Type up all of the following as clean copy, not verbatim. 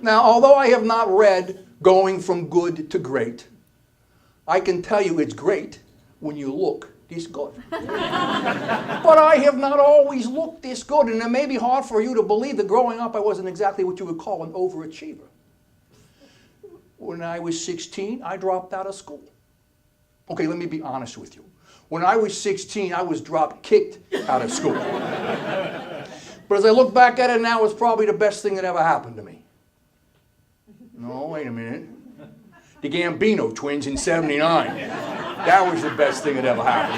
Now, although I have not read Going from Good to Great, I can tell you it's great when you look this good. But I have not always looked this good, and it may be hard for you to believe that growing up I wasn't exactly what you would call an overachiever. When I was 16, I dropped out of school. Okay, let me be honest with you. When I was 16, I was kicked out of school. But as I look back at it now, it's probably the best thing that ever happened to me. No, wait a minute. The Gambino twins in '79. That was the best thing that ever happened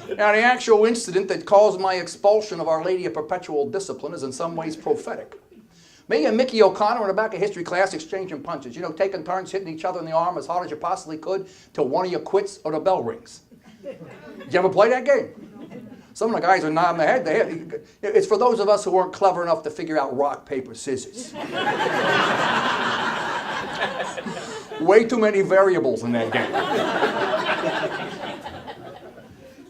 to me. Now, the actual incident that caused my expulsion of Our Lady of Perpetual Discipline is in some ways prophetic. Me and Mickey O'Connor in the back of history class exchanging punches. You know, taking turns hitting each other in the arm as hard as you possibly could till one of you quits or the bell rings. Did you ever play that game? Some of the guys are nodding their head. It's for those of us who weren't clever enough to figure out rock, paper, scissors. Way too many variables in that game.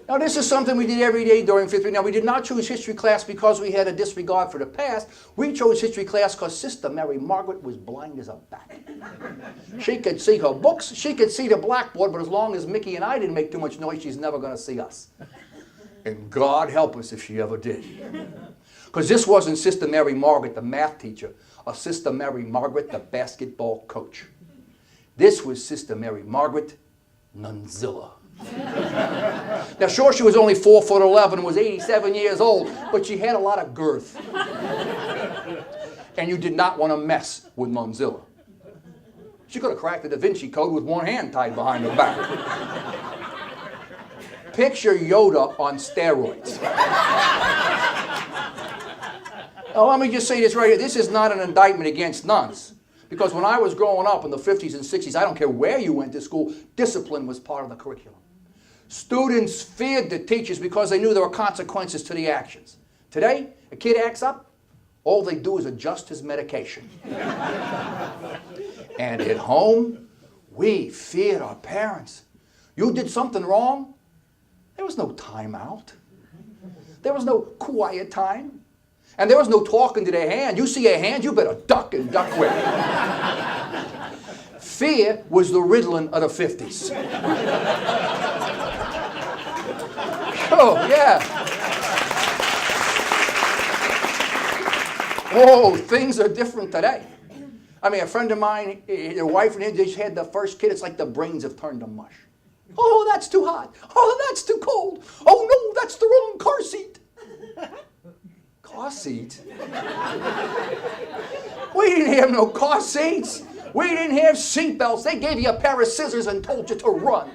Now, this is something we did every day during fifth grade. Now, we did not choose history class because we had a disregard for the past. We chose history class because Sister Mary Margaret was blind as a bat. She could see her books, she could see the blackboard, but as long as Mickey and I didn't make too much noise, she's never going to see us. And God help us if she ever did. Because this wasn't Sister Mary Margaret, the math teacher, or Sister Mary Margaret, the basketball coach. This was Sister Mary Margaret, Nunzilla. Now, sure, she was only 4'11" and was 87 years old, but she had a lot of girth. And you did not want to mess with Nunzilla. She could have cracked the Da Vinci Code with one hand tied behind her back. Picture Yoda on steroids. Now, let me just say this right here. This is not an indictment against nuns. Because when I was growing up in the 50s and 60s, I don't care where you went to school, discipline was part of the curriculum. Students feared the teachers because they knew there were consequences to the actions. Today, a kid acts up, all they do is adjust his medication. And at home, we feared our parents. You did something wrong, there was no timeout. There was no quiet time. And there was no talking to their hand. You see a hand, you better duck and duck quick. Fear was the Ritalin of the 50s. Oh, yeah. Oh, things are different today. I mean, a friend of mine, their wife and him, they just had the first kid. It's like the brains have turned to mush. Oh, that's too hot. Oh, that's too cold. Oh, no, that's the wrong car seat. Car seat? We didn't have no car seats. We didn't have seat belts. They gave you a pair of scissors and told you to run.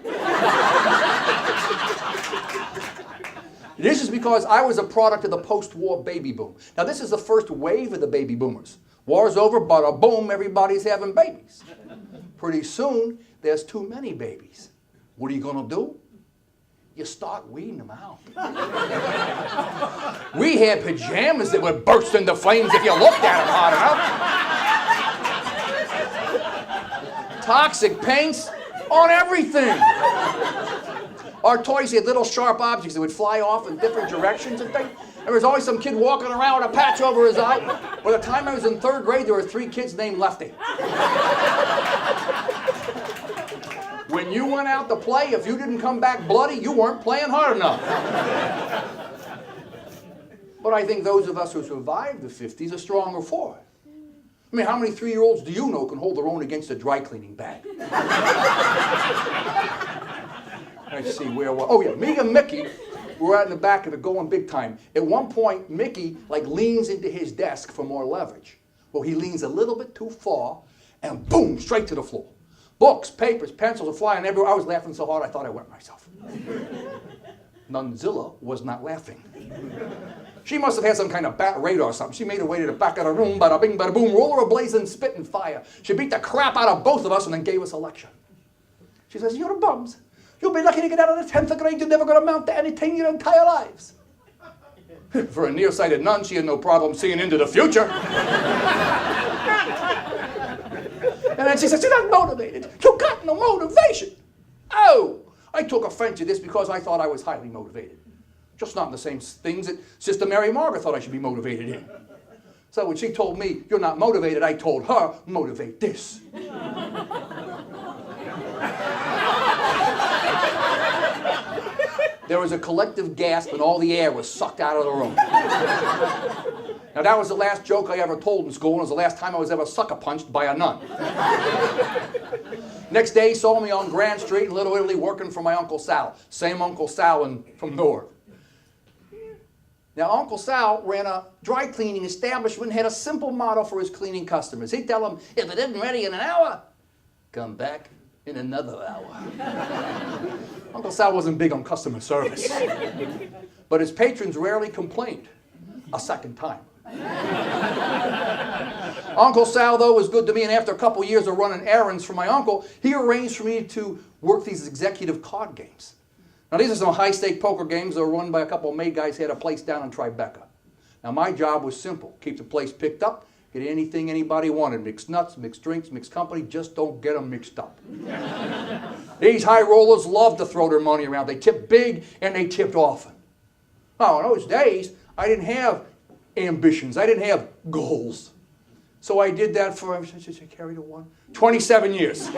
This is because I was a product of the post-war baby boom. Now, this is the first wave of the baby boomers. War's over, bada boom, everybody's having babies. Pretty soon, there's too many babies. What are you going to do? You start weeding them out. We had pajamas that would burst into flames if you looked at them hard enough. Toxic paints on everything. Our toys had little sharp objects that would fly off in different directions and things. There was always some kid walking around with a patch over his eye. By the time I was in 3rd grade, there were 3 kids named Lefty. When you went out to play, if you didn't come back bloody, you weren't playing hard enough. But I think those of us who survived the 50s are stronger for it. I mean, how many 3-year-olds do you know can hold their own against a dry cleaning bag? Let's see, where was... Oh, yeah, me and Mickey were out in the back of it going big time. At one point, Mickey, leans into his desk for more leverage. Well, he leans a little bit too far, and boom, straight to the floor. Books, papers, pencils are flying everywhere. I was laughing so hard I thought I wet myself. Nunzilla was not laughing. She must have had some kind of bat radar or something. She made her way to the back of the room, bada bing, bada boom, roller a blazing spit and fire. She beat the crap out of both of us and then gave us a lecture. She says, "You're bums. You'll be lucky to get out of the 10th grade. You're never going to amount to anything your entire lives." For a nearsighted nun, she had no problem seeing into the future. And then she says, "You're not motivated. You got no motivation." Oh, I took offense to this because I thought I was highly motivated. Just not in the same things that Sister Mary Margaret thought I should be motivated in. So when she told me, you're not motivated, I told her, motivate this. There was a collective gasp and all the air was sucked out of the room. Now that was the last joke I ever told in school, and it was the last time I was ever sucker punched by a nun. Next day, he saw me on Grand Street in Little Italy working for my Uncle Sal. Same Uncle Sal from North. Now, Uncle Sal ran a dry cleaning establishment and had a simple motto for his cleaning customers. He'd tell them, if it isn't ready in an hour, come back in another hour. Uncle Sal wasn't big on customer service, but his patrons rarely complained a second time. Uncle Sal, though, was good to me, and after a couple years of running errands for my uncle, he arranged for me to work these executive card games. Now, these are some high-stake poker games that were run by a couple of May guys who had a place down in Tribeca. Now, my job was simple. Keep the place picked up, get anything anybody wanted. Mixed nuts, mixed drinks, mixed company, just don't get them mixed up. These high rollers loved to throw their money around. They tipped big, and they tipped often. Oh, in those days, I didn't have ambitions. I didn't have goals. So I did that for, carry the one, 27 years.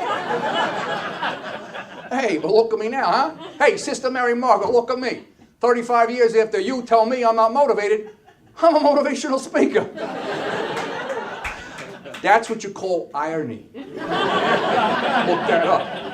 Hey, but look at me now, huh? Hey, Sister Mary Margaret, look at me. 35 years after you tell me I'm not motivated, I'm a motivational speaker. That's what you call irony. Look that up.